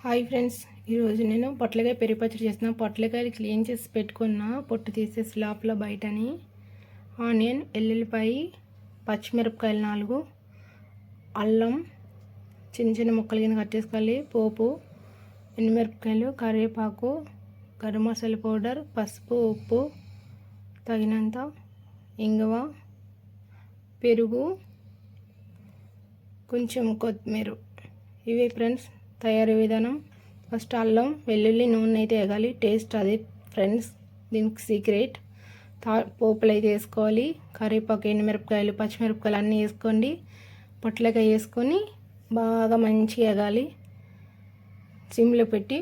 Hi friends, ఈరోజు నేను పొట్లకాయ పెరుగు పచ్చడి చేస్తున్నాను. పొట్లకాయలు క్లీన్ చేసి పెట్టుకున్న, పొట్టు తీసేసి లోపల బయటని ఆనియన్, ఎల్లుల్లిపాయ, పచ్చిమిరపకాయలు 4, అల్లం చిన్న చిన్న ముక్కలు కింద కట్ చేసుకోవాలి, పోపు, ఎండుమిరపకాయలు, కరివేపాకు, గరం మసాలా పౌడర్, పసుపు, ఉప్పు తగినంత, ఇంగువ, పెరుగు, కొంచెం కొత్తిమీర. ఇవి ఫ్రెండ్స్ తయారీ విధానం. ఫస్ట్ అల్లం, వెల్లుల్లి, నూనె అయితే వేయాలి. టేస్ట్ అది ఫ్రెండ్స్, దీనికి సీక్రెట్. పోపులు అయితే వేసుకోవాలి. కరివేపాకు, ఎండుమిరపకాయలు, పచ్చిమిరపకాయలు అన్నీ వేసుకోండి. పొట్లకాయ వేసుకొని బాగా మంచిగా వేగాలి. సిమ్లో పెట్టి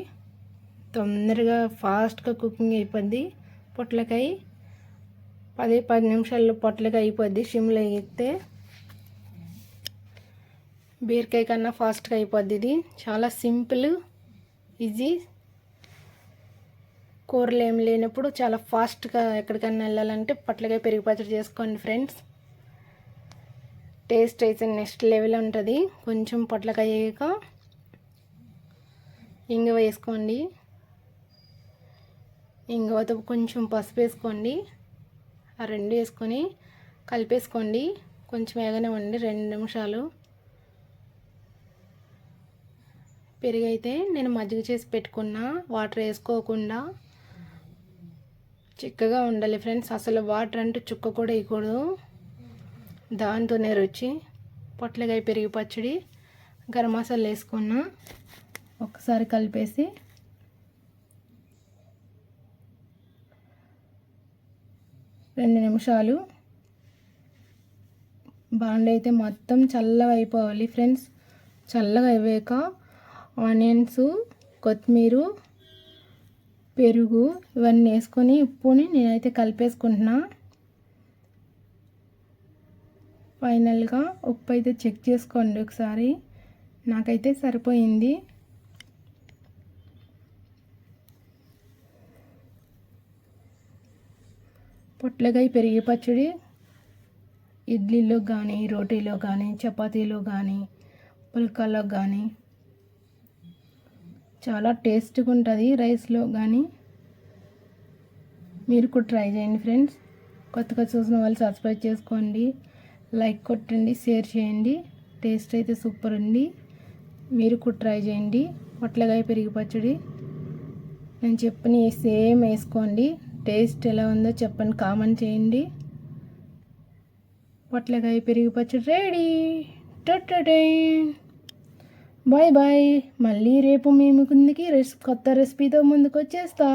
తొందరగా ఫాస్ట్గా కుకింగ్ అయిపోద్ది. పొట్లకాయ 10 నిమిషాల్లో పొట్లకాయ అయిపోద్ది. సిమ్లో వేస్తే బీరకాయ కన్నా ఫాస్ట్గా అయిపోద్ది. ఇది చాలా సింపుల్, ఈజీ. కూరలు ఏం లేనప్పుడు చాలా ఫాస్ట్గా ఎక్కడికన్నా వెళ్ళాలంటే పొట్లకాయ పెరుగు పచ్చడి చేసుకోండి ఫ్రెండ్స్. టేస్ట్ అయితే నెక్స్ట్ లెవెల్ ఉంటుంది. కొంచెం పొట్లకాయ వేయక ఇంగువ వేసుకోండి. ఇంగువతో కొంచెం పసుపు వేసుకోండి. ఆ రెండు వేసుకొని కలిపేసుకోండి. కొంచెం వేగనివ్వండి 2 నిమిషాలు. పెరుగు అయితే నేను మజ్జిగ చేసి పెట్టుకున్న, వాటర్ వేసుకోకుండా చిక్కగా ఉండాలి ఫ్రెండ్స్. అసలు వాటర్ అంటూ చుక్క కూడా వేయకూడదు. దాంతోనే రుచి. పొట్లకాయ పెరుగు పచ్చడి. గరం మసాలా వేసుకున్న, ఒకసారి కలిపేసి రెండు నిమిషాలు. బాండి అయితే మొత్తం చల్లగా అయిపోవాలి ఫ్రెండ్స్. చల్లగా అయ్యాక ఆనియన్స్, కొత్తిమీర, పెరుగు ఇవన్నీ వేసుకొని ఉప్పుని నేనైతే కలిపేసుకుంటున్నా. ఫైనల్గా ఉప్పు అయితే చెక్ చేసుకోండి ఒకసారి. నాకైతే సరిపోయింది. పొట్లకాయ పెరుగు పచ్చడి ఇడ్లీలో కానీ, రోటీలో కానీ, చపాతీలో కానీ, పుల్కాలో కానీ చాలా టేస్ట్గా ఉంటుంది. రైస్లో కానీ మీరు కూడా ట్రై చేయండి ఫ్రెండ్స్. కొత్తగా చూసిన వాళ్ళు సబ్స్క్రైబ్ చేసుకోండి, లైక్ కొట్టండి, షేర్ చేయండి. టేస్ట్ అయితే సూపర్ ఉంది. మీరు కూడా ట్రై చేయండి. పొట్లకాయ పెరుగు పచ్చడి నేను చెప్పిన సేమ్ వేసుకోండి. టేస్ట్ ఎలా ఉందో చెప్పండి, కామెంట్ చేయండి. పొట్లకాయ పెరుగు పచ్చడి రెడీ. Bye bye. మళ్ళీ రేపు మీ ముందుకి కొత్త రెసిపీతో ముందుకు వచ్చేస్తా.